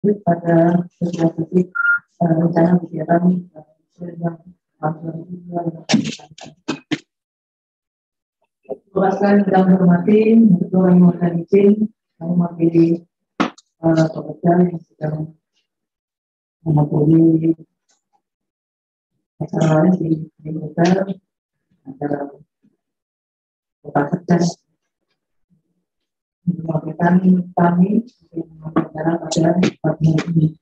pada sebuah titik rencana kegiatan yang Tugaskan sedang hormati, untuk yang mohon izin, kami mewakili pekerja yang sedang menghadiri acara lain di hotel acara kota cerdas menyampaikan kami acara pada pagi ini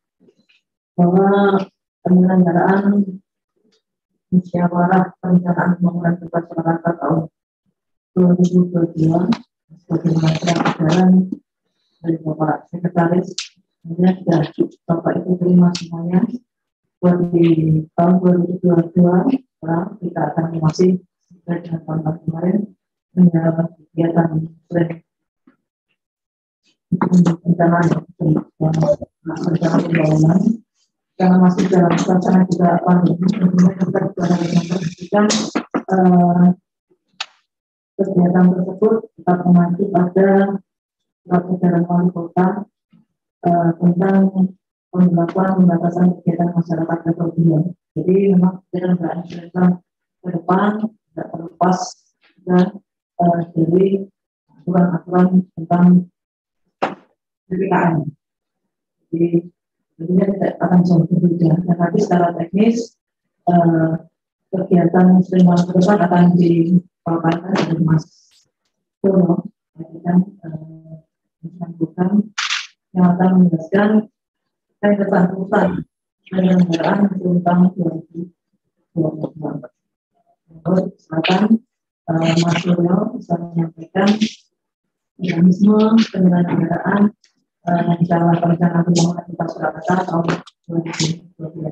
bahwa penyelenggaraan musyawarah perencanaan pembangunan tempat masyarakat tahun 2022 sebagai jalan dari Bapak Sekretaris, kemudian sudah Bapak Ibu terima semuanya buat di tahun 2022. Sekarang kita akan masih sesuai dengan tahun kemarin menjalankan kegiatan perencanaan pembangunan karena masih dalam suasana juga pandemi. Tentunya kita juga harus memperhatikan kegiatan tersebut tetap mengacu pada surat edaran wali kota tentang pembatasan kegiatan masyarakat level 2. Jadi memang kegiatan ke depan tidak terlepas dari aturan-aturan tentang PPKM. Jadi tentunya tidak akan jauh berbeda. Dan nanti secara teknis kegiatan muslim ke depan akan dipaparkan oleh Mas Purno, bukan yang akan menjelaskan ketentuan penyelenggaraan tentang 2022. Silakan Mas Purno bisa menyampaikan mekanisme penyelenggaraan rencana perencanaan pembangunan kota Surakarta tahun 2022.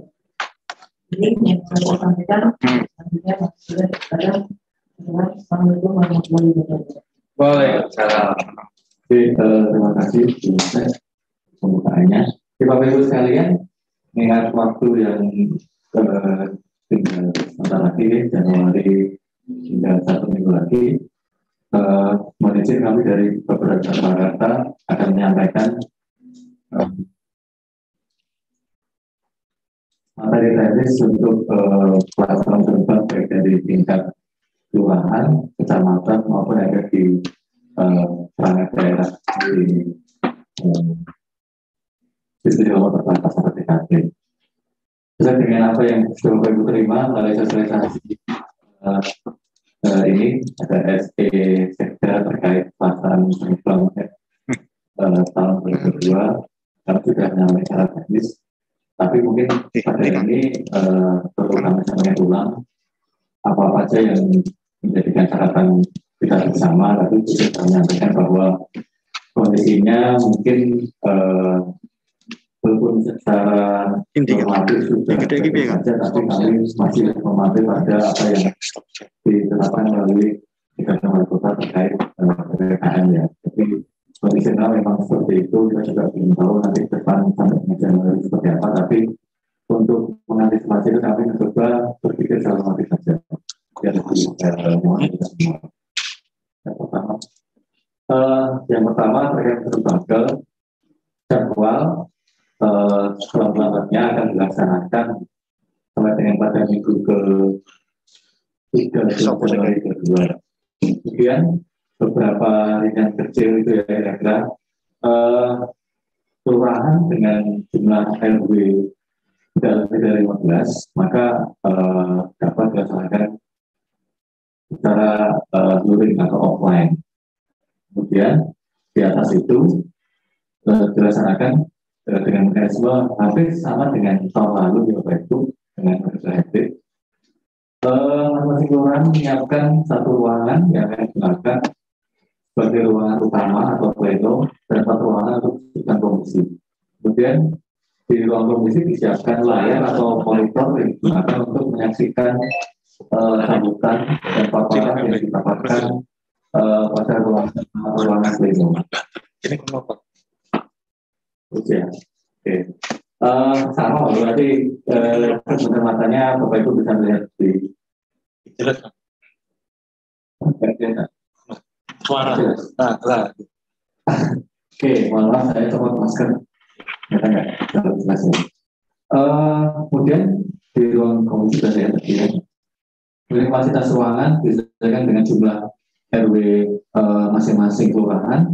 Ini yang saya sampaikan selanjutnya sudah ada. Assalamualaikum warahmatullahi wabarakatuh. Waalaikumsalam. Terima kasih pembukaannya. Bapak Ibu sekalian, mengingat waktu yang tinggal sebentar lagi Januari hingga 1 minggu lagi, mohon izin kami dari beberapa Jakarta akan menyampaikan materi teknis untuk pelaksanaan terdepan baik dari tingkat kelurahan, kecamatan maupun yang ada di perangkat daerah di sistem nomor terbatas atau TKP. Sesuai dengan apa yang sudah Bapak Ibu terima melalui sosialisasi ini ada SE Sekda terkait pelaksanaan pembangunan tahun 2022 kami sudah menyampaikan secara teknis, tapi mungkin pada ini perlu kami sampaikan ulang apa saja yang menjadikan catatan kita bersama, tapi juga menyampaikan bahwa kondisinya mungkin walaupun secara normatif sudah saja, tapi kami masih mematuhi pada apa yang ditetapkan melalui kebijakan wali kota terkait PPKM ya. Jadi kondisional memang seperti itu, kita juga belum tahu nanti depan sampai dengan Januari seperti apa, tapi untuk mengantisipasi itu kami mencoba berpikir secara normatif saja. Biar lebih kita semua. Yang pertama terkait berbagai jadwal selambat-lambatnya akan dilaksanakan sampai dengan pada minggu ke-3 Januari ke-2. Kemudian beberapa ringan kecil itu ya kira-kira kelurahan dengan jumlah RW tidak lebih dari 15 maka dapat dilaksanakan secara luring atau offline. Kemudian di atas itu dilaksanakan dengan mekanisme hampir sama dengan tahun lalu ya Bapak Ibu dengan mekanisme hybrid. Masing-masing kelurahan menyiapkan satu ruangan yang akan digunakan sebagai ruangan utama atau pleno dan 4 ruangan untuk sidang komisi. Kemudian di ruang komisi disiapkan layar atau monitor yang digunakan untuk menyaksikan sambutan dan paparan yang dipaparkan pada ruangan pleno. Ini kenapa? Ya. Oke. Sama berarti kesempatannya Bapak Ibu bisa melihat di jelas. Suara. Oke, mohon maaf saya copot masker. Kemudian di ruang komisi saya tadi, kapasitas ruangan disesuaikan dengan jumlah RW masing-masing kelurahan.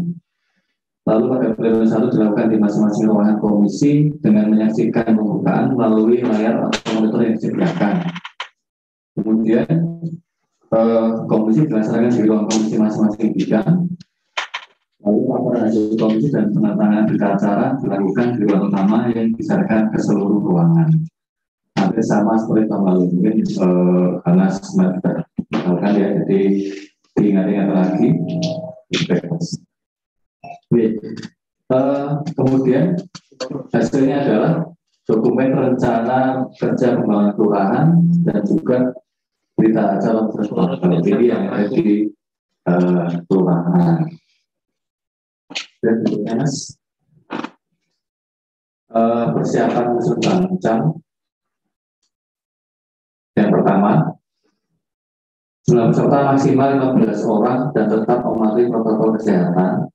Lalu pada periode 1 dilakukan di masing-masing ruangan komisi dengan menyaksikan pembukaan melalui layar atau monitor yang disediakan. Kemudian komisi dilaksanakan di ruang komisi masing-masing bidang. Lalu laporan hasil komisi dan penandatanganan berita acara dilakukan di ruang utama yang disarankan ke seluruh ruangan. Hampir sama seperti tahun lalu, mungkin karena sebenarnya kita lakukan ya, jadi diingat-ingat lagi. Kemudian hasilnya adalah dokumen rencana kerja pembangunan kelurahan dan juga berita acara ini yang ada di kelurahan. Dan berikutnya Mas, persiapan musim bancam. Yang pertama, jumlah peserta maksimal 15 orang dan tetap mematuhi protokol kesehatan.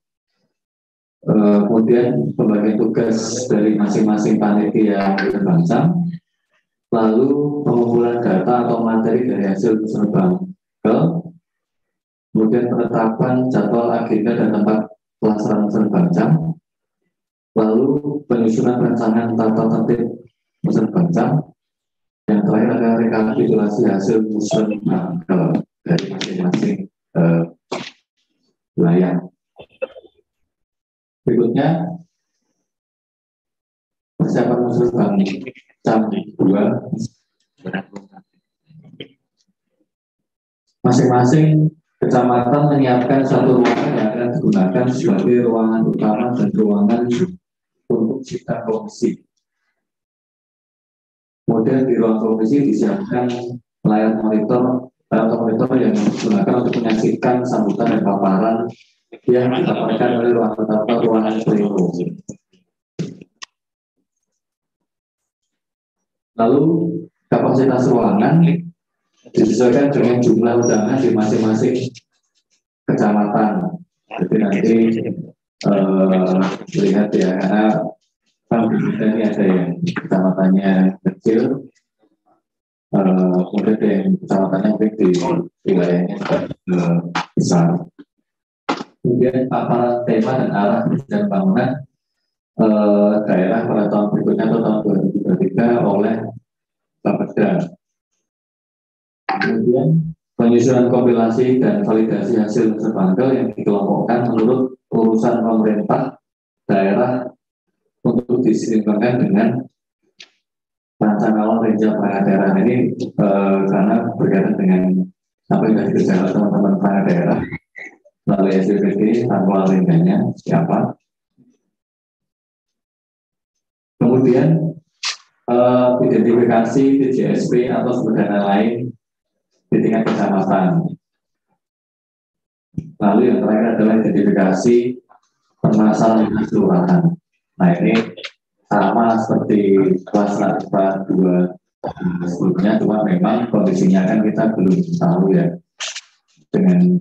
Kemudian pembagian tugas dari masing-masing panitia musim bancam. Lalu pengumpulan data atau materi dari hasil musim bancam. Kemudian penetapan jadwal agenda dan tempat pelaksanaan musim bancam. Lalu penyusunan rancangan tata tertib musim bancam. Yang terakhir ada rekapitulasi hasil musim bancam dari masing-masing wilayah. Berikutnya persiapan musim bancam 2. Masing-masing kecamatan menyiapkan satu ruangan yang akan digunakan sebagai ruangan utama dan ruangan untuk sidang komisi. Kemudian di ruang komisi disiapkan layar monitor atau monitor yang digunakan untuk menyaksikan sambutan dan paparan yang dipaparkan oleh ruangan pleno. Lalu kapasitas ruangan disesuaikan dengan jumlah undangan di masing-masing kecamatan. Jadi nanti lihat ya, karena ini ada yang kecamatannya kecil, kemudian ada yang kecamatannya di wilayahnya besar. Kemudian paparan tema dan arah dan bangunan daerah pada tahun berikutnya atau tahun 2023 oleh Bapeda. Kemudian penyusunan kompilasi dan validasi hasil terbangkel yang dikelompokkan menurut urusan pemerintah daerah untuk disinkronkan dengan rancangan rencana perangkat daerah ini karena berkaitan dengan apa yang sudah dikerjakan teman-teman perangkat daerah melalui SPPD tanpa rencanya siapa. Kemudian identifikasi DJSP atau sumber dana lain di tingkat kecamatan. Lalu yang terakhir adalah identifikasi permasalahan kelurahan. Nah ini sama seperti kelas IPA 2 sebelumnya, cuma memang kondisinya kan kita belum tahu ya dengan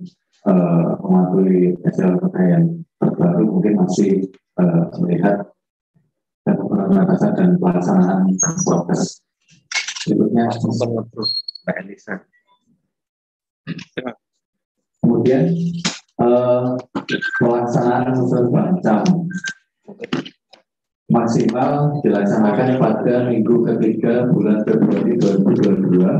mematuhi hasil yang terbaru, mungkin masih melihat pembatasan dan pelaksanaan proses. Berikutnya kemudian pelaksanaan musim bancam maksimal dilaksanakan pada minggu ketiga bulan Februari 2022.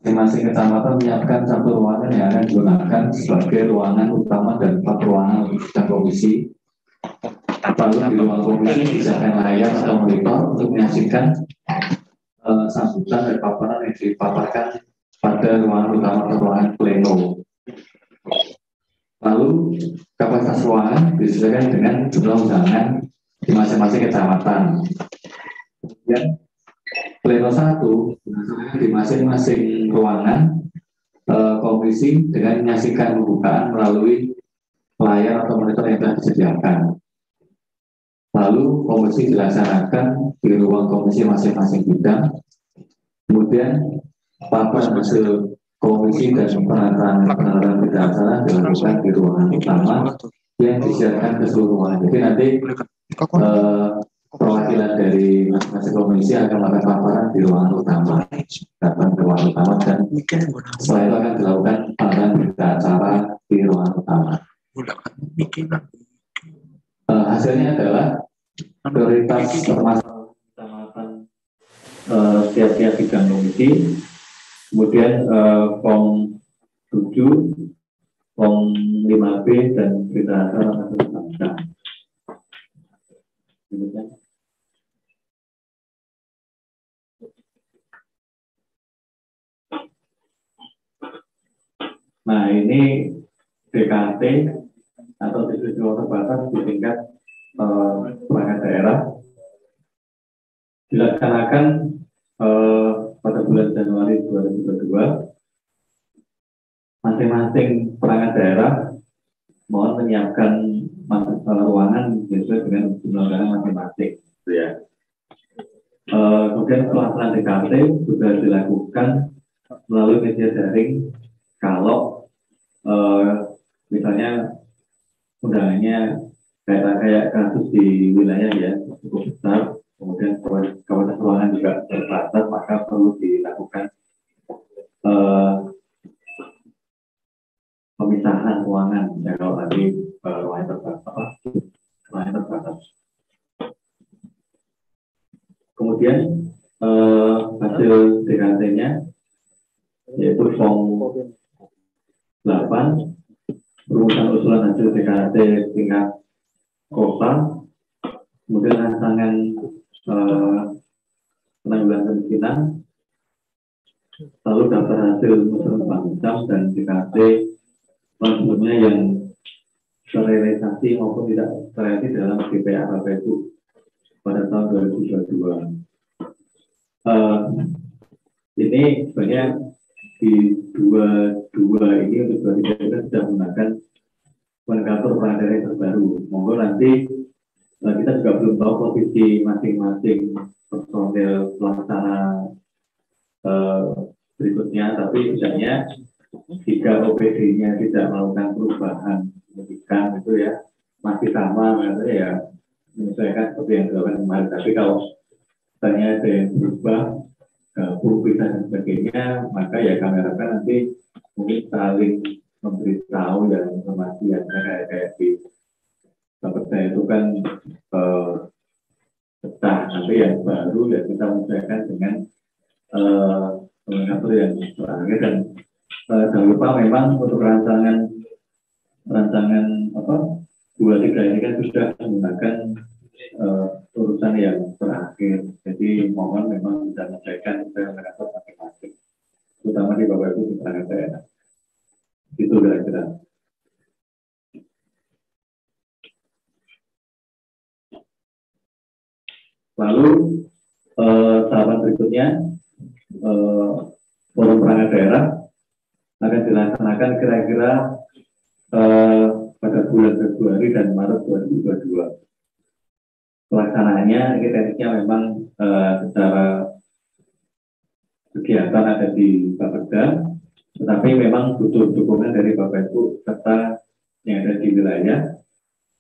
Masing-masing kecamatan menyiapkan satu ruangan yang akan digunakan sebagai ruangan utama dan 4 ruangan untuk sidang komisi. Lalu di ruang komisi disiapkan layar atau monitor untuk menyaksikan sambutan dan paparan yang dipaparkan pada ruangan utama atau ruangan pleno. Lalu kapasitas ruangan disesuaikan dengan jumlah undangan di masing-masing kecamatan. Kemudian pleno 1 di masing-masing ruangan komisi dengan menyaksikan pembukaan melalui layar atau monitor yang telah disediakan. Lalu komisi dilaksanakan di ruang komisi masing-masing bidang. Kemudian paparan hasil komisi dan penandatanganan berita acara dilakukan di ruangan utama yang disiarkan ke seluruh ruangan. Jadi nanti perwakilan dari masing-masing komisi akan melakukan paparan di ruangan utama, datang ke ruangan utama, dan setelah itu akan dilakukan paparan berita acara di ruangan utama. Hasilnya adalah prioritas permasalahan tiap-tiap bidang komisi, kemudian form 7, form 5B, dan berita acara masuk bangsa. Nah, ini DKT atau diskusi terbatas di tingkat perangkat daerah dilaksanakan pada bulan Januari 2022. Masing-masing perangkat daerah mohon menyiapkan ruangan sesuai dengan jumlah anggaran masing-masing, gitu ya. Kemudian pelaksanaan DKT sudah dilakukan melalui media daring. Kalau misalnya undangannya kayak kasus di wilayah ya cukup besar, kemudian kawasan ruangan juga terbatas, maka perlu dilakukan pemisahan ruangan ya kalau tadi ruangan terbatas. Kemudian hasil DKT-nya yaitu form 8, perumusan usulan hasil DKT tingkat kota, kemudian rancangan penanggulangan kemiskinan, lalu daftar hasil musrah Bangsam dan DKT sebelumnya yang terrealisasi maupun tidak terrealisasi dalam GPA BPU pada tahun 2022. Ini sebenarnya di dua ini untuk 2023 kita sudah menggunakan nomenklatur perangkat daerah yang terbaru. Monggo nanti kita juga belum tahu posisi masing-masing personel pelaksana berikutnya, tapi misalnya jika OPD-nya tidak melakukan perubahan signifikan itu ya masih sama, katanya ya menyesuaikan seperti yang dilakukan kemarin. Tapi kalau misalnya ada yang berubah, berpisah dan sebagainya, maka ya kami harapkan nanti mungkin saling memberitahu ya informasi yang kayak di tempat saya itu kan pecah, nanti yang baru ya kita menyesuaikan dengan nomenklatur yang terakhir. Dan jangan lupa memang untuk rancangan 23 ini kan sudah menggunakan urusan yang terakhir. Jadi mohon memang bisa menyesuaikan nomenklatur masing-masing, terutama di Bapak Ibu di perangkat daerah. Itu kira-kira. Lalu tahapan berikutnya forum perangkat daerah akan dilaksanakan kira-kira pada bulan Februari dan Maret 2022. Pelaksanaannya ini tekniknya memang secara kegiatan ada di Bapeda, tetapi memang butuh dukungan dari Bapak Ibu serta yang ada di wilayah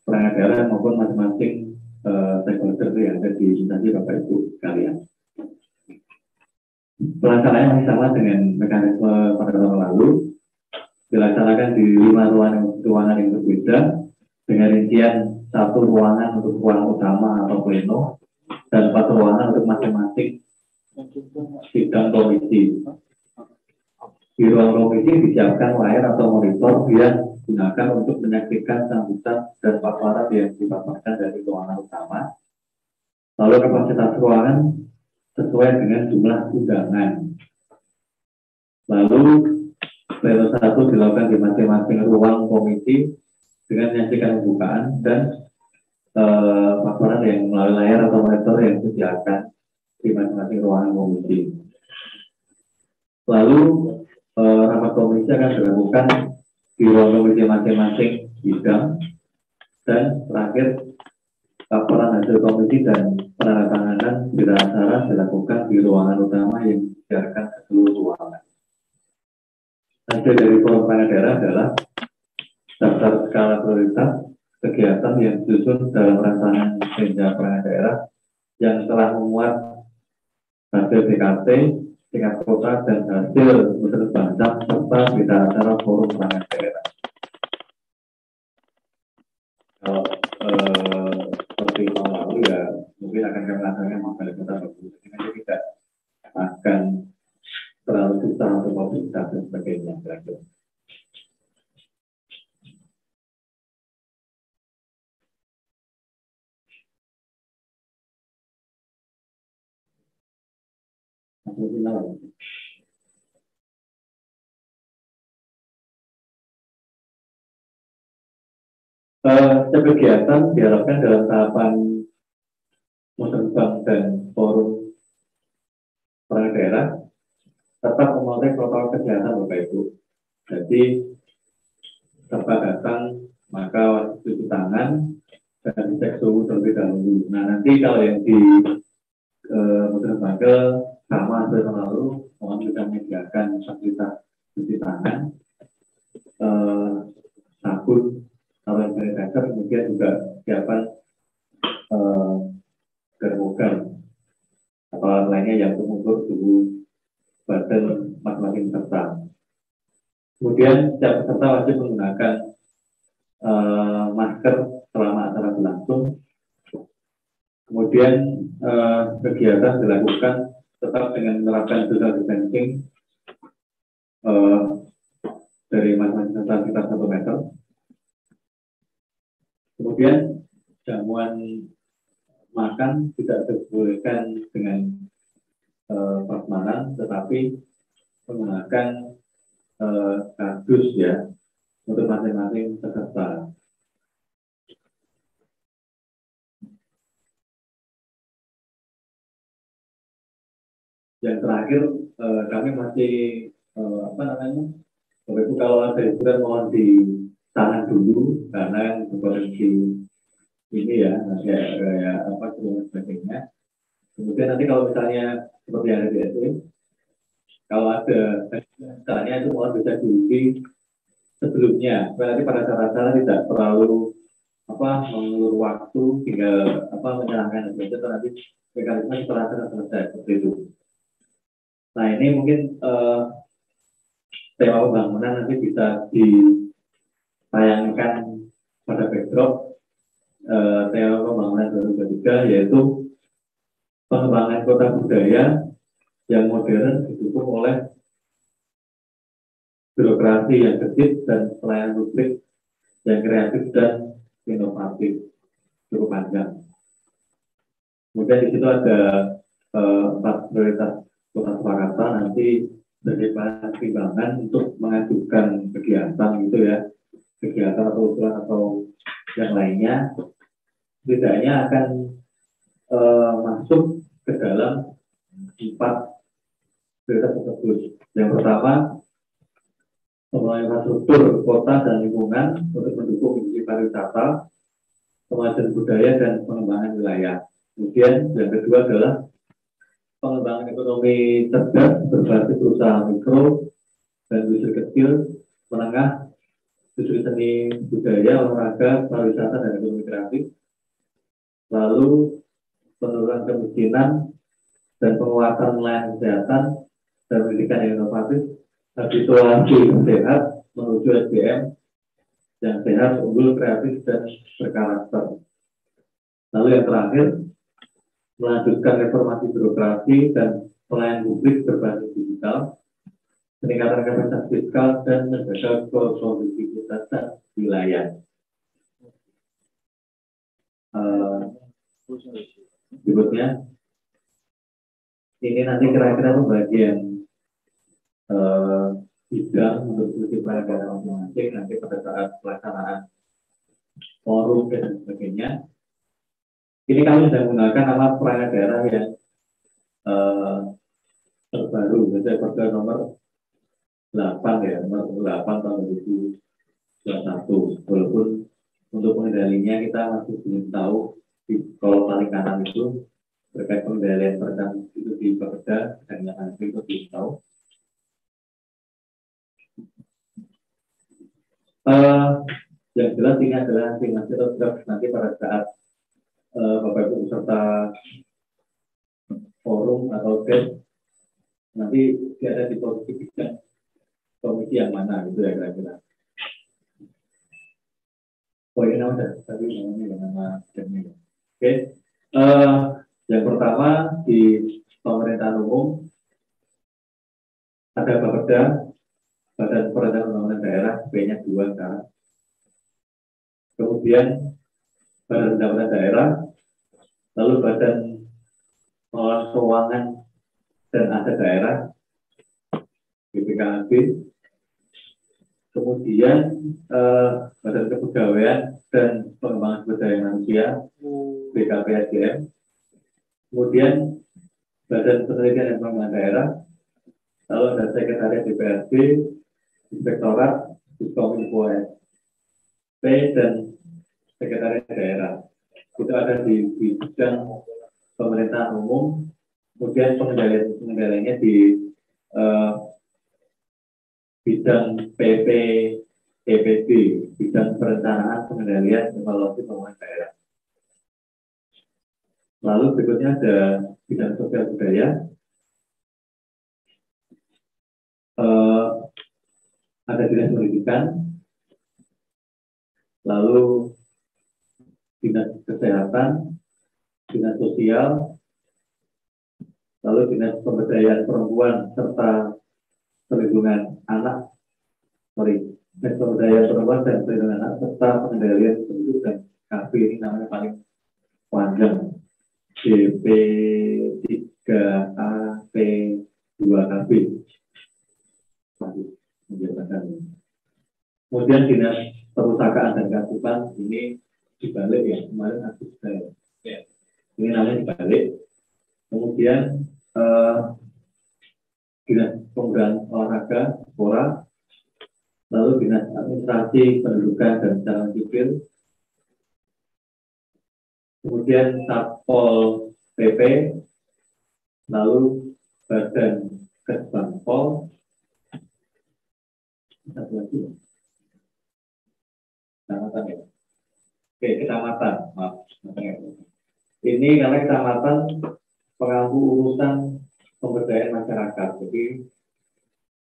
perangkat daerah maupun masing-masing stakeholder yang ada di instansi Bapak Ibu sekalian. Pelaksanaannya masih sama dengan mekanisme pada tahun lalu, dilaksanakan di 5 ruangan yang berbeda dengan rincian 1 ruangan untuk ruang utama atau pleno dan 4 ruangan untuk masing-masing sidang komisi. Di ruang komisi disiapkan layar atau monitor yang digunakan untuk menyaksikan sambutan dan paparan yang dipaparkan dari ruangan utama. Lalu kapasitas ruangan sesuai dengan jumlah undangan. Lalu pleno 1 dilakukan di masing-masing ruang komisi dengan menyaksikan pembukaan dan paparan yang melalui layar atau monitor yang disediakan di masing-masing ruangan komisi. Lalu rapat komisi akan dilakukan di ruang komisi masing-masing bidang, dan terakhir laporan hasil komisi dan penandatanganan berita acara dilakukan di ruangan utama yang disediakan ke seluruh ruangan. Hasil dari forum perangkat daerah adalah daftar skala prioritas kegiatan yang disusun dalam rancangan kerja perangkat daerah yang telah memuat hasil DKT tingkat kota dan hasil menurut bancam serta berita acara forum perangkat daerah. Kalau seperti tahun lalu ya mungkin akan kami laksanakan menggali kota bagus, jadi tidak akan terlalu susah untuk mobilitas dan sebagainya. Kegiatan diharapkan dalam tahapan musrenbang dan forum perangkat daerah tetap memenuhi protokol kesehatan Bapak Ibu. Jadi tempat datang maka wajib cuci tangan dan dicek suhu terlebih dahulu. Nah nanti kalau yang di musrenbang sama seperti lalu mohon kita menyediakan fasilitas cuci tangan, sabun, kalau sanitizer, kemudian juga siapan termogan atau lainnya yang mengukur suhu badan masing-masing peserta. Kemudian setiap peserta wajib menggunakan masker selama acara berlangsung. Kemudian kegiatan dilakukan tetap dengan menerapkan social distancing dari masing-masing peserta sekitar 1 meter. Kemudian jamuan makan tidak dibolehkan dengan prasmanan, tetapi menggunakan kardus ya untuk masing-masing peserta. Yang terakhir kami masih Bapak Ibu kalau ada hiburan mohon ditahan dulu karena berpotensi ini ya kayak apa sebagainya. Kemudian nanti kalau misalnya seperti yang ada di SD, kalau ada misalnya itu mohon bisa diuji sebelumnya. Nanti pada saat-saat tidak terlalu mengulur waktu tinggal menyerahkan saja nanti mekanisme setelah selesai seperti itu. Nah ini mungkin tema pembangunan nanti bisa ditayangkan pada backdrop tema pembangunan 2023 yaitu pengembangan kota budaya yang modern didukung oleh birokrasi yang gesit dan pelayanan publik yang kreatif dan inovatif, cukup panjang. Kemudian di situ ada 4 prioritas kota Surakarta nanti sebagai pertimbangan untuk mengajukan kegiatan gitu ya, kegiatan atau usulan atau yang lainnya, setidaknya akan masuk ke dalam 4 prioritas tersebut. Yang pertama, pembangunan infrastruktur kota dan lingkungan untuk mendukung industri pariwisata, kemajuan budaya dan pengembangan wilayah. Kemudian yang kedua adalah pengembangan ekonomi cerdas berbasis usaha mikro dan industri kecil, menengah, industri seni budaya, olahraga, pariwisata dan ekonomi kreatif. Lalu penurunan kemiskinan dan penguatan layanan kesehatan dan pendidikan yang inovatif, habituasi sehat menuju SDM yang sehat, unggul, kreatif dan berkarakter. Lalu yang terakhir, melanjutkan reformasi birokrasi dan pelayanan publik berbasis digital, peningkatan kapasitas fiskal dan menjaga konsoliditas wilayah. Berikutnya, ini nanti kira-kira pembagian bidang untuk fungsi penyelenggaraan masing-masing nanti pada saat pelaksanaan forum dan sebagainya. Ini kami sudah menggunakan nama perangkat daerah yang terbaru, jadi perda nomor 8 ya, nomor 8 tahun 2021. Walaupun untuk pengendalinya kita masih belum tahu di kolom paling kanan itu terkait pengendalian perencanaan itu di perda dan yang nanti itu belum tahu. Yang jelas ini adalah estimasi atau draft nanti pada saat Bapak Ibu peserta forum atau DES nanti ada di posisi bidang komisi yang mana gitu ya kira-kira. Oh ini nama tadi namanya nama jamnya. Oke. Yang pertama di pemerintahan umum ada Bapeda, Badan Perencanaan Pembangunan Daerah, B-nya 2 kan. Kemudian Badan Pendapatan Daerah, lalu Badan Pengelola Keuangan dan Aset Daerah, BPKAB, kemudian Badan Kepegawaian dan Pengembangan Sumber Daya Manusia, BKPSDM, kemudian Badan Penelitian dan Pengembangan Daerah, lalu ada Sekretariat DPRD, Inspektorat, Diskominfo SP, dan Sekretariat Daerah. Itu ada di bidang pemerintahan umum, kemudian pengendaliannya di bidang PP EPD, bidang perencanaan pengendalian evaluasi pembangunan daerah. Lalu berikutnya ada bidang sosial budaya, ada dinas pendidikan, lalu dinas kesehatan, dinas sosial, lalu dinas pemberdayaan perempuan serta perlindungan anak, dinas pemberdayaan perempuan dan perlindungan anak serta pengendalian penduduk dan KB ini namanya paling panjang, DP3AP2KB. Kemudian dinas perpustakaan dan kearsipan ini dibalik ya, kemarin artis saya. Ini namanya dibalik. Kemudian dinas pemudaan olahraga, Pora, lalu dinas administrasi pendudukan dan calon sipil, kemudian Satpol PP, lalu Badan Kesbangpol, satu lagi, kecamatan ya. Oke, kecamatan, maaf. Ini karena kecamatan pengampu urusan pemberdayaan masyarakat. Jadi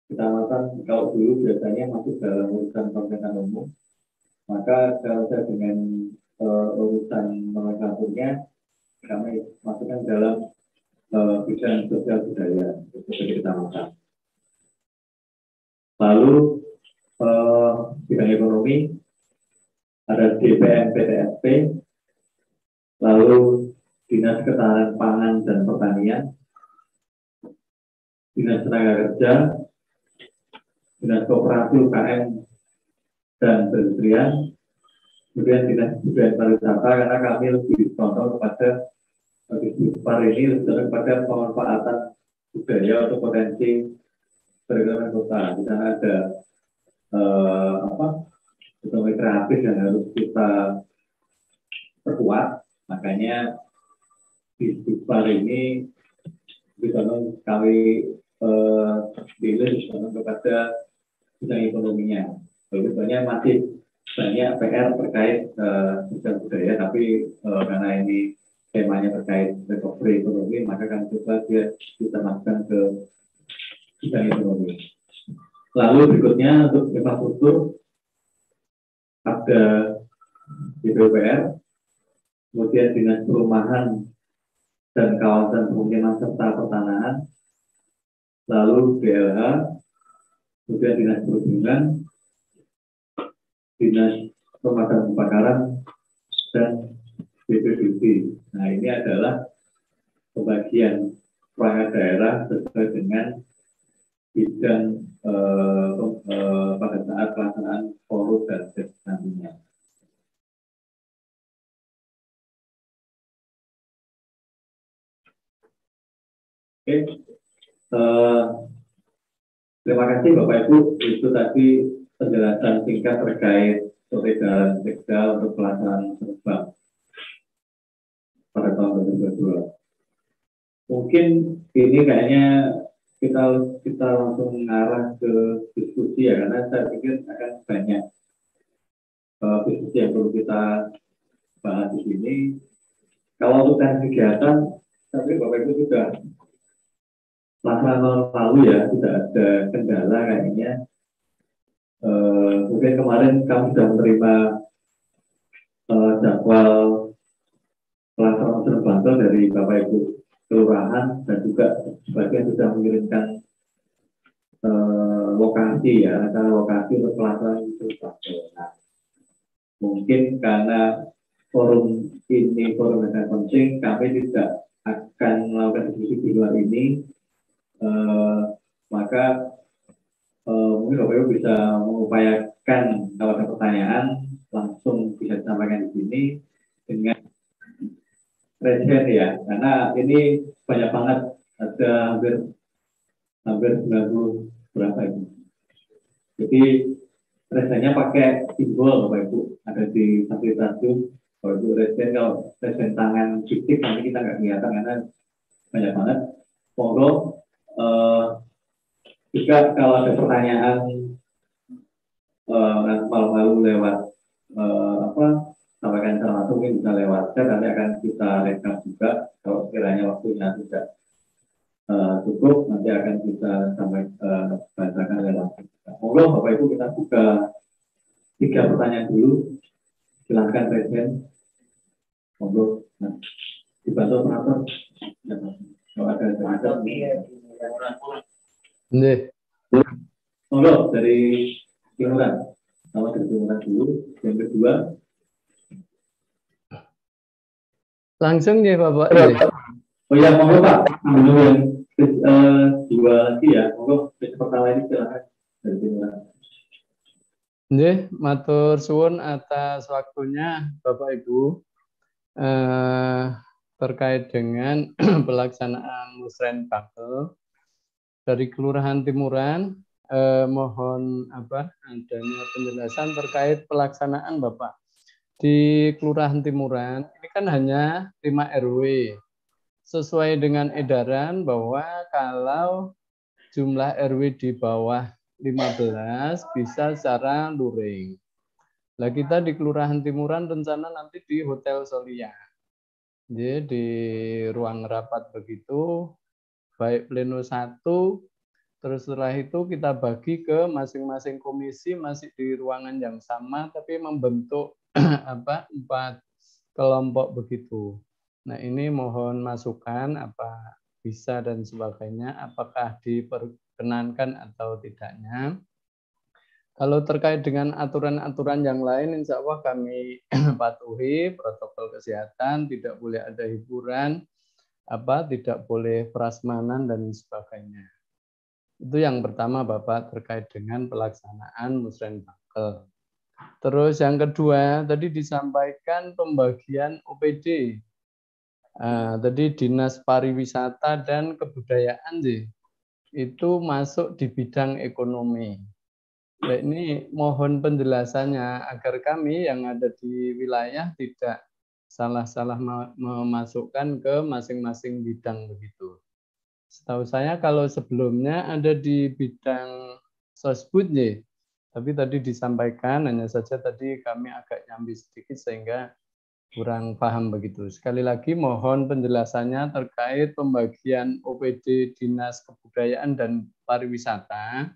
kecamatan kalau dulu biasanya masuk dalam urusan pemerintahan umum, maka kalau saya dengan urusan nomenklaturnya kami masukkan dalam bidang sosial budaya seperti kecamatan. Lalu bidang ekonomi ada DPM PTSP, lalu Dinas Ketahanan Pangan dan Pertanian, Dinas Tenaga Kerja, Dinas Koperasi UKM dan Perindustrian, kemudian Dinas Budaya Pariwisata, karena kami lebih kontrol kepada par ini lebih kepada pemanfaatan budaya untuk potensi perekonomian kota. Di sana ada ekonomi kreatif yang harus kita perkuat, makanya di par ini bisa kami pilih kepada bidang ekonominya. Sebetulnya masih banyak PR terkait bidang budaya, tapi karena ini temanya terkait recovery ekonomi, maka kami coba kita masukkan ke bidang ekonomi. Lalu berikutnya untuk infrastruktur ada DPUPR, kemudian Dinas Perumahan dan Kawasan Pemukiman serta Pertanahan, lalu DLH, kemudian Dinas Perhubungan, Dinas Pemadam Kebakaran, dan BPBD. Nah, ini adalah pembagian perangkat daerah sesuai dengan bidang pada saat pelaksanaan forum dan tes nantinya. Oke, terima kasih Bapak Ibu. Itu tadi penjelasan singkat terkait perbedaan sekda untuk pelaksanaan terbang pada tahun 2022. Mungkin ini kayaknya kita langsung mengarah ke diskusi ya, karena saya pikir akan banyak diskusi yang perlu kita bahas di sini. Kalau untuk teknis kegiatan, tapi Bapak Ibu sudah laksana lalu ya, tidak ada kendala kayaknya. Mungkin kemarin kami sudah menerima jadwal pelaksanaan unsur bantuan dari Bapak Ibu Kelurahan dan juga sebagian sudah mengirimkan lokasi ya, rencana lokasi untuk pelaksanaan unsur bantuan. Nah, mungkin karena forum ini forum yang sangat penting, kami tidak akan melakukan diskusi di luar ini, maka mungkin Bapak Ibu bisa mengupayakan kalau ada pertanyaan langsung bisa disampaikan di sini dengan present ya, karena ini banyak banget, ada hampir 90 berapa itu. Jadi presentnya pakai simbol Bapak Ibu, ada di fasilitasi Bapak Ibu present. Kalau present tangan fiktif nanti kita nggak kelihatan karena banyak banget. Monggo juga kalau ada pertanyaan malu-malu lewat sampaikan secara langsung, mungkin bisa lewat chat, nanti akan kita rekam juga. Kalau kiranya waktunya tidak cukup, nanti akan kita bacakan lewat. Monggo Bapak Ibu, kita buka 3 pertanyaan dulu. Silahkan present. Monggo. Nah, dibantu operator. Kalau ada monggo dari Kelurahan. Sama dari Kelurahan dulu. Yang kedua. Langsung ya Bapak. Oh ya, monggo Pak. Belum yang dua lagi ya. Monggo pertama ini silahkan dari Kelurahan. Matur suwun atas waktunya Bapak Ibu terkait dengan pelaksanaan Musren Bagel dari Kelurahan Timuran. Mohon adanya penjelasan terkait pelaksanaan Bapak di Kelurahan Timuran. Ini kan hanya 5 RW sesuai dengan edaran bahwa kalau jumlah RW di bawah 15 bisa secara luring. Nah, kita di Kelurahan Timuran rencana nanti di Hotel Solia. Jadi di ruang rapat begitu, baik pleno 1, terus setelah itu kita bagi ke masing-masing komisi masih di ruangan yang sama, tapi membentuk 4 kelompok begitu. Nah, ini mohon masukan apa bisa dan sebagainya, apakah diperkenankan atau tidaknya. Kalau terkait dengan aturan-aturan yang lain, insya Allah kami patuhi protokol kesehatan, tidak boleh ada hiburan, tidak boleh prasmanan dan sebagainya. Itu yang pertama Bapak terkait dengan pelaksanaan Musren Bagel. Terus yang kedua, tadi disampaikan pembagian OPD. Tadi Dinas Pariwisata dan Kebudayaan itu masuk di bidang ekonomi. Nah, ini mohon penjelasannya agar kami yang ada di wilayah tidak salah-salah memasukkan ke masing-masing bidang begitu. Setahu saya kalau sebelumnya ada di bidang sosbud tapi tadi disampaikan, hanya saja tadi kami agak nyambi sedikit sehingga kurang paham begitu. Sekali lagi mohon penjelasannya terkait pembagian OPD Dinas Kebudayaan dan Pariwisata,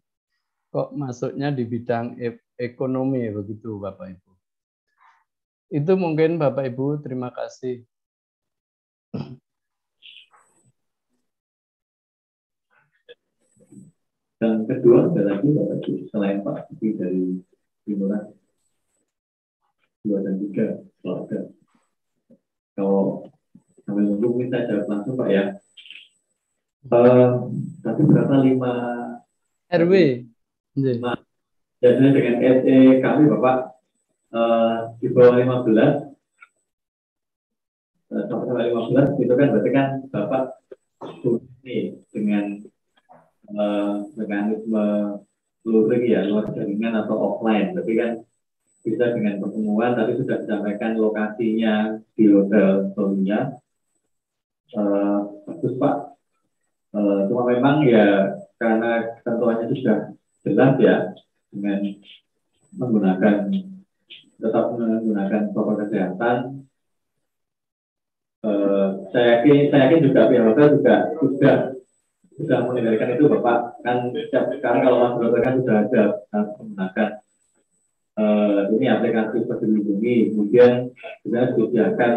kok masuknya di bidang ekonomi begitu Bapak Ibu. Itu mungkin Bapak Ibu, terima kasih. Dan kedua ada lagi Bapak Ibu selain Pak Budi dari Timuran 2 dan 3 kalau ada. Kalau sambil nunggu kita jawab langsung Pak ya. Tapi berapa 5 RW? Nah, biasanya dengan SE kami Bapak di bawah 15 sampai 15 itu kan berarti kan Bapak ini dengan mekanisme luring ya, luar jaringan atau offline, tapi kan bisa dengan pertemuan, tapi sudah disampaikan lokasinya di Hotel Solia. Bagus Pak, cuma memang ya karena ketentuannya sudah jelas ya, dengan menggunakan tetap menggunakan protokol kesehatan. Saya yakin juga pihak hotel juga sudah mengendalikan itu Bapak, kan sekarang kalau Mas Hotel kan sudah ada menggunakan ini aplikasi Peduli Lindungi, kemudian sudah disediakan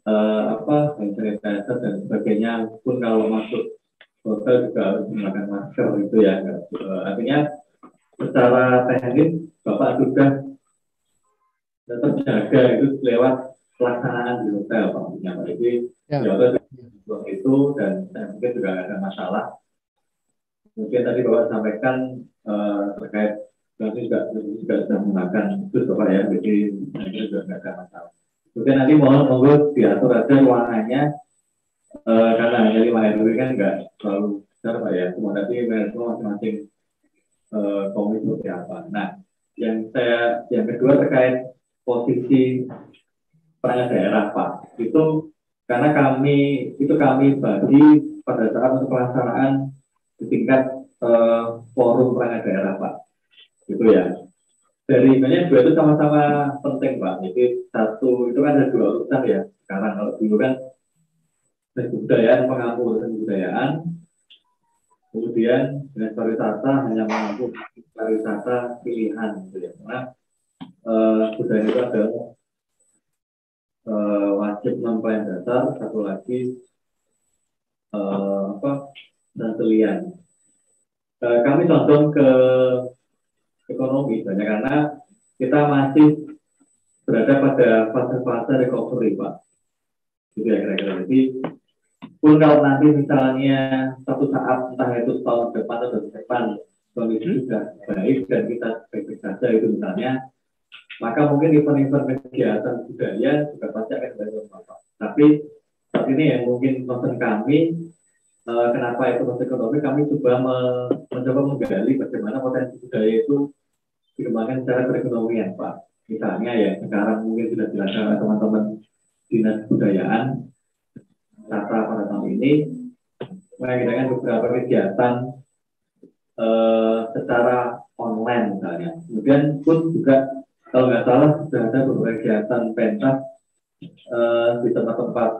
hand sanitizer dan sebagainya, pun kalau masuk hotel juga harus menggunakan masker itu ya. Artinya secara teknis Bapak sudah terjaga itu lewat pelaksanaan di hotel Pak. Jadi di hotel itu dan saya mungkin juga ada masalah. Mungkin tadi Bapak sampaikan terkait nanti juga sudah menggunakan itu Bapak ya, jadi nanti juga tidak ada masalah. Kemudian nanti mohon diatur aja ruangannya karena hanya 5 RW kan nggak terlalu besar Pak ya. Semua nanti masing-masing komisi seperti apa. Nah, yang kedua terkait posisi perangkat daerah Pak, itu karena kami bagi pada saat untuk pelaksanaan di tingkat forum perangkat daerah Pak, gitu ya. Dari banyak dua itu sama-sama penting Pak. Jadi satu itu kan ada 2 urusan ya. Sekarang kalau dulu kan kebudayaan mengampu urusan kebudayaan, kemudian dinas pariwisata hanya mengampu pariwisata pilihan, gitu ya. Karena budaya itu ada wajib non-pelayan dasar, satu lagi pilihan. Kami condong ke ekonomi banyak karena kita masih berada pada fase-fase recovery Pak. Gitu ya kira-kira. Jadi pun kalau nanti misalnya satu saat entah itu tahun depan atau depan kondisi sudah baik dan kita baik-baik saja itu misalnya, maka mungkin event-event kegiatan budaya juga pasti akan kembali Bapak. Tapi saat ini yang mungkin concern kami, kenapa itu proses ekonomi, kami coba mencoba menggali bagaimana potensi budaya itu dikembangkan secara perekonomian Pak. Misalnya ya sekarang mungkin sudah dilaksanakan teman-teman dinas kebudayaan Tata pada tahun ini mengadakan beberapa kegiatan secara online misalnya. Kemudian pun juga kalau nggak salah sudah ada beberapa kegiatan pentas di tempat-tempat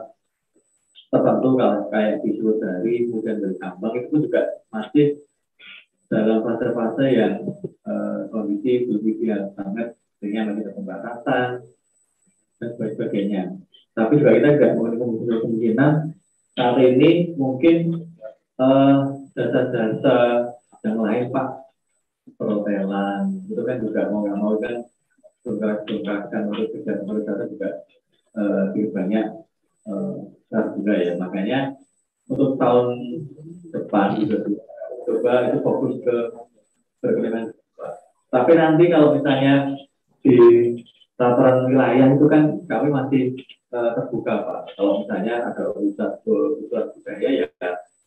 tertentu kalau kayak di Sudari, kemudian dari Kambang itu juga masih dalam fase-fase yang kondisi belum ideal banget, sehingga masih ada pembatasan dan sebagainya. Tapi juga kita juga mengenai kemungkinan saat ini mungkin jasa-jasa yang lain Pak, perhotelan itu kan juga mau nggak mau kan bergerak-gerakkan untuk kegiatan pariwisata juga lebih banyak juga ya. Makanya untuk tahun depan juga coba itu fokus ke perekonomian. Tapi nanti kalau misalnya di tataran wilayah itu kan kami masih terbuka Pak. Kalau misalnya ada urusan budaya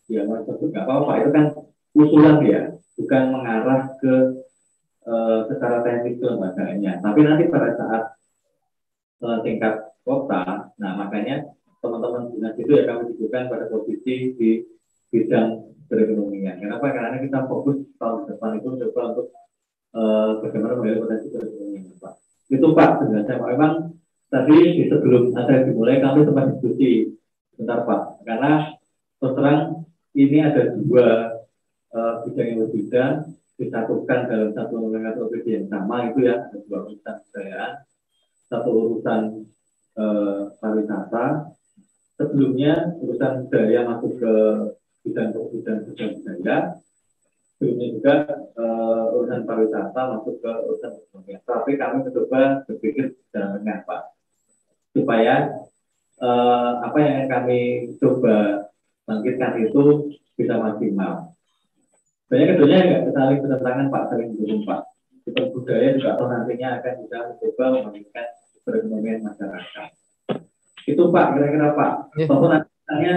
ya masih terbuka apa itu kan usulan ya, bukan mengarah ke secara teknis kelembagaannya. Tapi nanti pada saat tingkat kota, nah makanya teman-teman dinas itu ya kami dudukkan pada posisi di bidang perekonomian. Kenapa? Karena kita fokus tahun depan itu coba untuk bagaimana melihat potensi perekonomian Pak. Itu Pak sebenarnya memang tadi sebelum acara dimulai kami sempat diskusi sebentar Pak, karena terus terang ini ada 2 bidang yang berbeda disatukan dalam satu nomenklatur yang sama itu ya, ada 2 urusan kebudayaan, satu urusan pariwisata. Sebelumnya urusan budaya masuk ke bidang budaya, sebelumnya juga urusan pariwisata masuk ke urusan ekonomi. Tapi kami mencoba berpikir dalam tengah Pak, supaya apa yang kami coba bangkitkan itu bisa maksimal. Banyak keduanya nggak saling bertentangan Pak, saling mendukung Pak. Seperti budaya juga atau nantinya akan bisa mencoba membangkitkan perekonomian masyarakat. Itu Pak, kira-kira Pak. Walaupun nantinya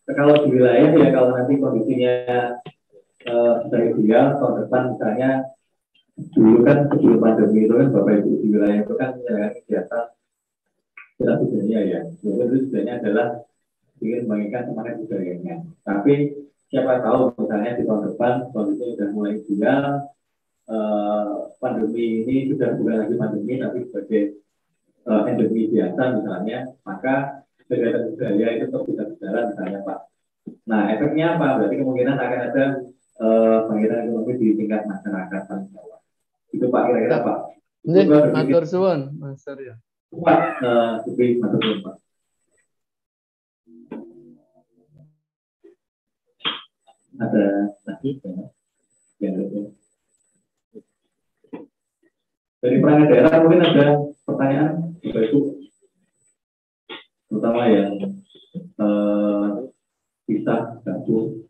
kalau di wilayah ya kalau nanti kondisinya sudah ideal, tahun depan misalnya dulu kan sebelum pandemi itu kan Bapak Ibu di wilayah itu kan menjalankan kegiatan budaya ya. Jadi itu sebenarnya adalah ingin menginginkan semangat budayanya. Tapi siapa tahu misalnya di tahun depan kondisi sudah mulai ideal, pandemi ini sudah bukan lagi pandemi tapi sebagai endemi biasa misalnya, maka kegiatan budaya itu tetap bisa berjalan misalnya Pak. Nah efeknya apa? Berarti kemungkinan akan ada bangkitan ekonomi di tingkat masyarakat paling bawah. Itu Pak kira-kira Pak. Matur suwun, Mas Arya. Pak, lebih matur suwun Pak. Ada lagi ya? Dari perangkat daerah mungkin ada pertanyaan Bapak Ibu, terutama yang bisa gabung.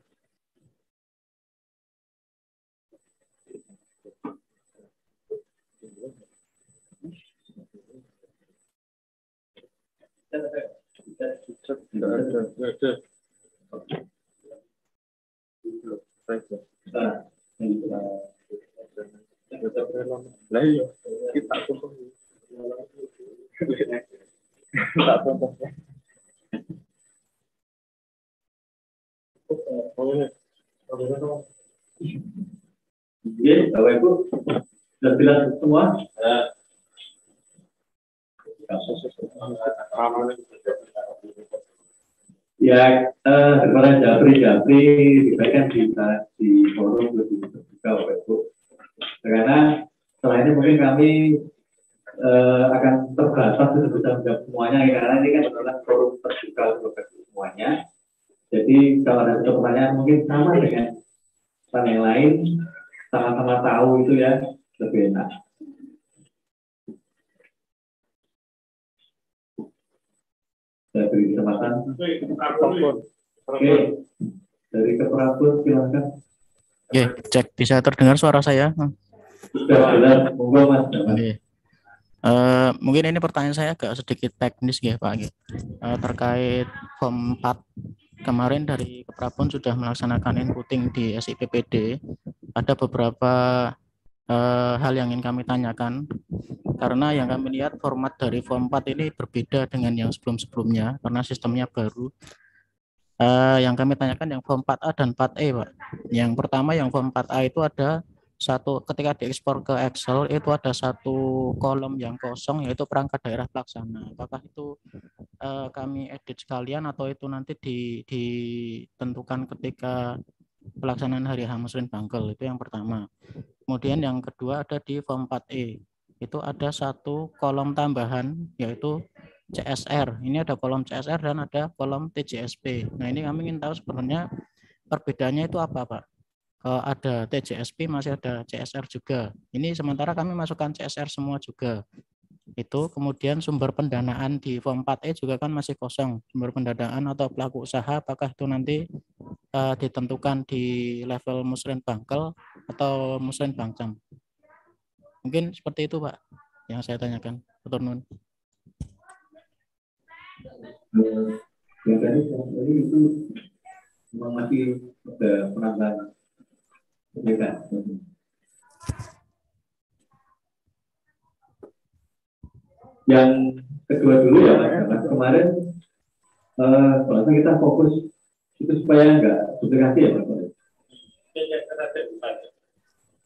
Oke, Bapak Ibu sudah jelas semua. Ya, daripada Japri diberikan di forum lebih terbuka Bapak Ibu. Karena setelah ini mungkin kami akan terbatas untuk bisa menjawab semuanya, karena ini kan adalah forum terbuka untuk semuanya. Jadi kalau ada satu pertanyaan mungkin sama dengan pertanyaan yang lain, sama-sama tahu itu ya lebih enak. Saya beri kesempatan. Oke, dari Keprabun silakan. Oke, cek bisa terdengar suara saya? Sudah jelas, monggo Mas. Oke. Mungkin ini pertanyaan saya agak sedikit teknis ya Pak, terkait form 4 kemarin dari Keprabun sudah melaksanakan inputting di SIPPD. Ada beberapa hal yang ingin kami tanyakan, karena yang kami lihat format dari form 4 ini berbeda dengan yang sebelum-sebelumnya karena sistemnya baru. Yang kami tanyakan yang form 4A dan 4E Pak. Yang pertama yang form 4A itu ada satu, ketika diekspor ke Excel itu ada satu kolom yang kosong yaitu perangkat daerah pelaksana. Apakah itu kami edit sekalian atau itu nanti ditentukan ketika pelaksanaan Hari H Muslim Bangkel? Itu yang pertama. Kemudian yang kedua ada di form 4E. Itu ada satu kolom tambahan yaitu CSR. Ini ada kolom CSR dan ada kolom TJSP. Nah, ini kami ingin tahu sebenarnya perbedaannya itu apa, Pak? Ada TJSP, masih ada CSR juga. Ini sementara kami masukkan CSR semua juga. Itu kemudian sumber pendanaan di form 4E juga kan masih kosong. Sumber pendanaan atau pelaku usaha apakah itu nanti ditentukan di level Musren Bangkel atau Musren Bangcam? Mungkin seperti itu Pak yang saya tanyakan. Betul nun. Yang tadi itu memang masih ada penambahan. Yang kedua dulu ya Mas, kemarin kalau kita fokus itu supaya enggak duplikasi ya Mas.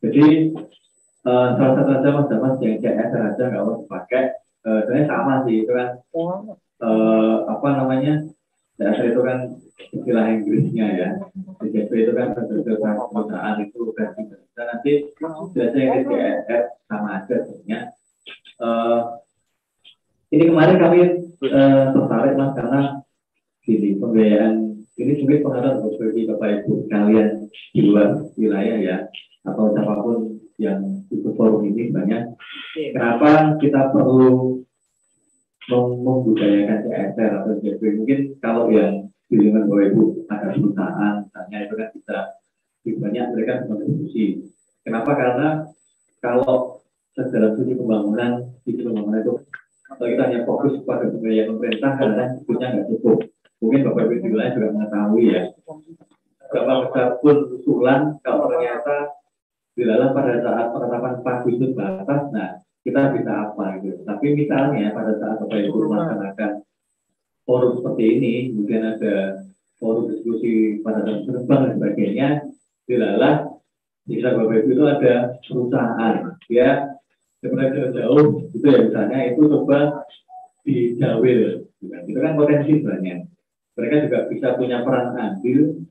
Jadi salah satu aja Mas yang CSR aja nggak usah dipakai, sebenarnya sama sih itu kan apa namanya, CSR itu kan istilah Inggrisnya ya, TJP itu kan berdasarkan perusahaan itu kan kita nanti biasanya CSR sama aja sebenarnya. Ini kemarin kami tertarik Mas karena gini, pembiayaan ini mungkin pengaruh bagi Bapak Ibu kalian di luar wilayah ya, atau siapapun yang ikut forum ini banyak. Kenapa kita perlu membudayakan CSR atau JP? Mungkin kalau yang di lingkungan Bapak Ibu ada perusahaan, misalnya itu kan bisa banyak mereka berdiskusi. Kenapa? Karena kalau dalam studi pembangunan itu kalau kita hanya fokus pada pembiayaan pemerintah karena sebetulnya nggak cukup. Mungkin Bapak Ibu di wilayah juga mengetahui ya, berapa besar pun usulan kalau ternyata dilalah pada saat penetapan pagu batas, nah kita bisa apa gitu. Tapi misalnya pada saat Bapak Ibu melaksanakan forum seperti ini, kemudian ada forum diskusi pada saat terbang dan sebagainya, dilalah Di sekitar Bapak Ibu itu ada perusahaan, ya sebenarnya jauh itu ya, misalnya itu coba di Jawil, itu kan potensi sebenarnya. Mereka juga bisa punya peran andil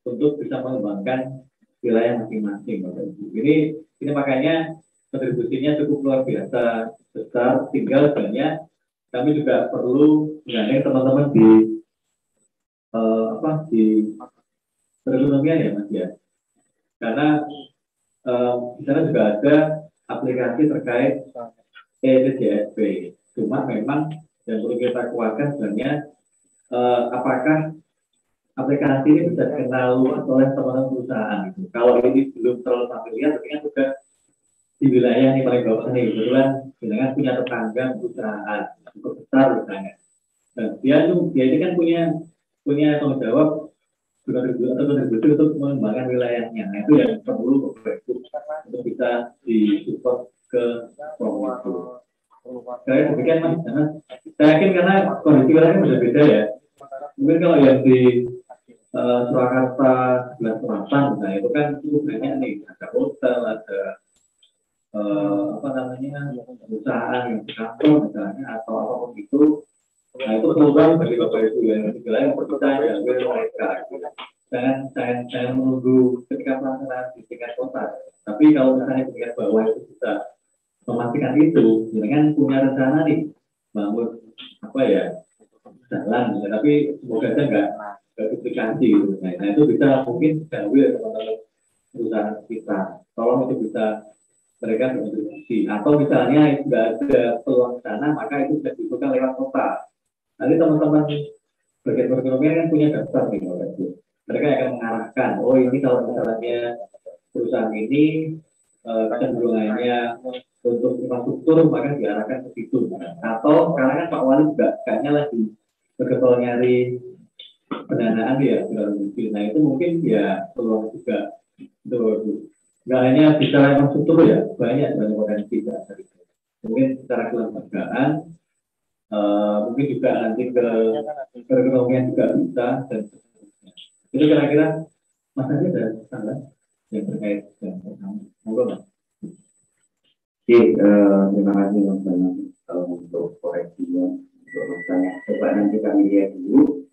untuk bisa mengembangkan wilayah masing-masing. Ini makanya kontribusinya cukup luar biasa besar. Tinggal sebenarnya kami juga perlu menggandeng teman-teman di di perekonomian ya Mas ya. Karena di sana juga ada aplikasi terkait EDGSP. Cuma memang yang perlu kita kuatkan sebenarnya apakah aplikasi ini bisa dikenal oleh teman-teman perusahaan. Kalau ini belum terlalu familiar, tapi kan juga di wilayah ini paling bawah ini kebetulan dengan punya tetangga perusahaan cukup besar misalnya. Dan dia ini kan punya tanggung jawab kontribusi untuk mengembangkan wilayahnya. Nah, itu yang perlu untuk bisa disupport ke program itu. Saya demikian Mas, saya yakin karena kondisi wilayahnya berbeda ya. Mungkin kalau yang di Surakarta sebelah selatan, nah itu kan cukup banyak nih, ada hotel, ada perusahaan yang kantor misalnya atau apapun itu. Nah itu peluang bagi Bapak Ibu yang wilayah yang percaya mereka. Jangan menunggu ketika pelaksanaan di tingkat kota. Tapi kalau misalnya di tingkat bawah itu bisa memastikan itu, dengan punya rencana nih bangun jalan, tapi semoga aja nggak duplikasi gitu. Nah itu bisa mungkin jauh teman-teman perusahaan kita. Tolong itu bisa mereka berkontribusi. Atau misalnya nggak ada peluang sana, maka itu bisa dibuka lewat kota. Nanti teman-teman bagian perekonomian kan punya daftar nih, mereka akan mengarahkan. Oh ini kalau misalnya perusahaan ini kecenderungannya untuk infrastruktur maka diarahkan ke situ. Atau sekarang kan Pak Wali juga kayaknya lagi bergetol nyari pendanaan ya, nah itu mungkin ya peluang juga untuk nggak hanya bicara infrastruktur ya, banyak potensi dari itu. Mungkin secara kelembagaan, mungkin juga nanti ke perekonomian juga bisa dan seterusnya. Itu kira-kira Mas Adi ada salah yang terkait dengan pertama. Monggo Mas. Oke, terima kasih Mas Bambang untuk koreksinya. Coba nanti kami lihat dulu.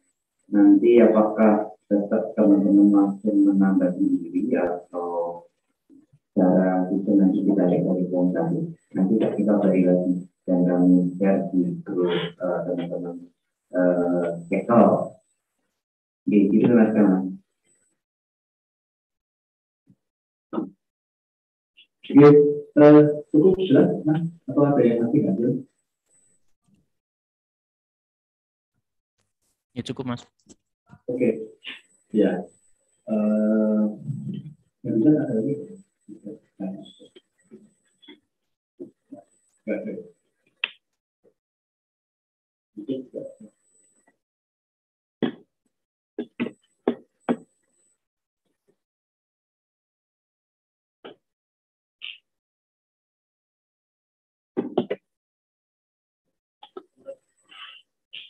Nanti apakah tetap teman-teman langsung menambah diri atau cara itu nanti kita lihat dari tadi. Nanti kita beri lagi dan kami share di grup teman-teman Kekal. Gitu Mas Bambang. Cukup jelas, Mas? Atau ada yang nanti nggak jelas? Ya cukup Mas. Oke, ya. Yang bisa ada lagi? Nggak ada.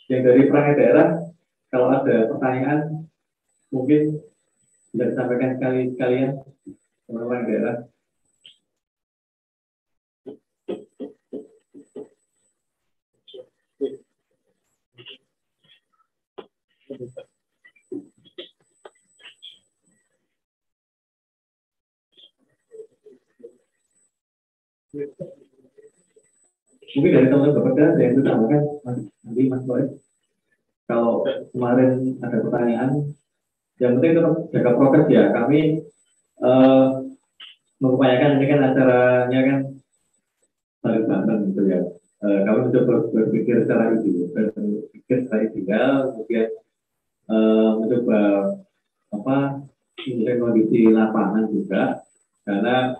Yang dari perangkat daerah, kalau ada pertanyaan, mungkin bisa disampaikan kalian, teman-teman daerah. Mungkin dari teman-teman bekerja ada yang ditambahkan, nanti Mas Boy. Kalau kemarin ada pertanyaan, yang penting tetap jaga prokes ya. Kami mengupayakan ini kan acaranya kan balik Banten gitu ya. Kami mencoba berpikir secara ideal, kemudian mencoba ini kondisi lapangan juga, karena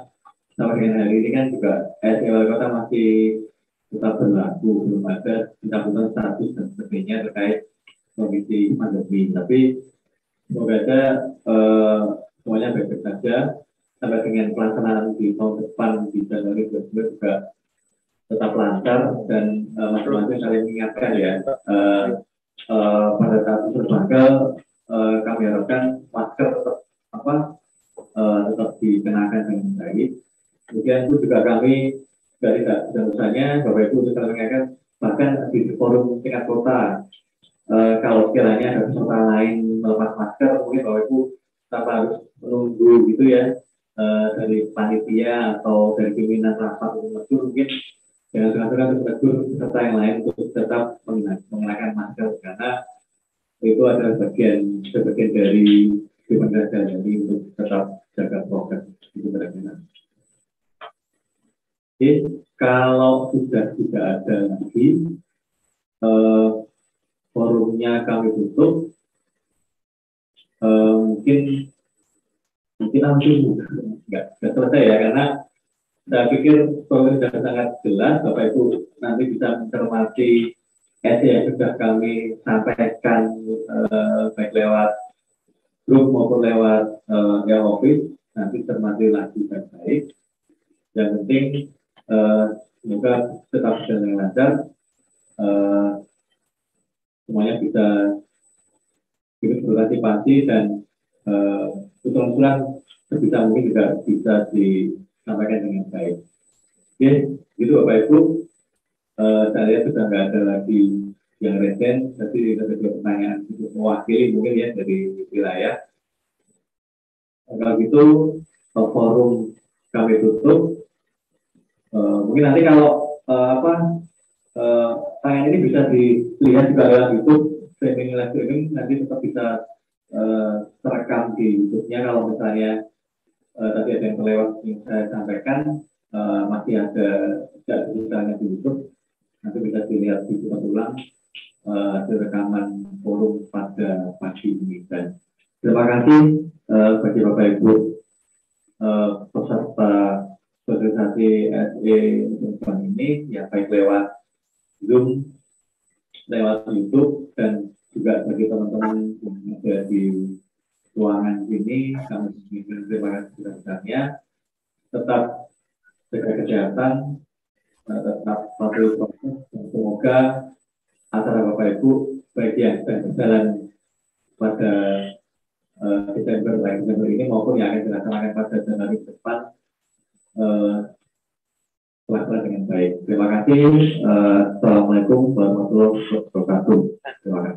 sampai dengan hari ini kan juga wali kota masih tetap berlaku, belum ada pencabutan status dan sebagainya terkait kondisi pandemi. Tapi semoga aja semuanya baik-baik saja sampai dengan pelaksanaan di tahun depan di Januari 2022 juga tetap lancar dan masing-masing saling mengingatkan ya. Pada saat bermasker kami harapkan masker tetap dikenakan dengan baik. Kemudian itu juga kami dari misalnya Bapak Ibu sudah mengingatkan bahkan di forum tingkat kota kalau sekiranya ada peserta lain melepas masker mungkin Bapak Ibu tanpa harus menunggu gitu ya dari panitia atau dari pimpinan rapat itu mungkin dengan segera menegur peserta yang lain untuk tetap mengenakan masker karena itu adalah bagian dari rekomendasi dari untuk tetap jaga prokes itu benar-benar. Oke, kalau sudah tidak ada lagi forumnya kami tutup, mungkin langsung nggak selesai ya karena saya pikir forum sudah sangat jelas, Bapak Ibu nanti bisa mencermati essay yang sudah kami sampaikan baik lewat grup maupun lewat office nanti cermati lagi baik-baik. Yang penting semoga tetap berjalan dengan lancar, semuanya bisa berpartisipasi dan usulan-usulan sebisa mungkin juga bisa disampaikan dengan baik. Oke, itu Bapak Ibu. Saya sudah nggak ada lagi yang resen, tapi ada juga pertanyaan untuk mewakili mungkin ya dari wilayah. Kalau gitu forum kami tutup. Mungkin nanti kalau tayangan ini bisa dilihat juga dalam YouTube live streaming nanti tetap bisa terekam di YouTube-nya kalau misalnya tadi ada yang kelewat yang saya sampaikan masih ada misalnya di YouTube nanti bisa dilihat di ulang hasil rekaman forum pada pagi ini dan terima kasih bagi Bapak Ibu peserta sosialisasi SE untuk ini ya baik lewat Zoom, lewat YouTube dan juga bagi teman-teman yang ada di ruangan ini kami mengucapkan terima kasih sebesar-besarnya. Tetap jaga kesehatan, tetap patuhi prokes dan semoga acara Bapak Ibu baik yang sedang berjalan pada Desember ini maupun yang akan dilaksanakan pada Januari depan terlaksana dengan baik. Terima kasih. Assalamualaikum warahmatullahi wabarakatuh. Terima kasih.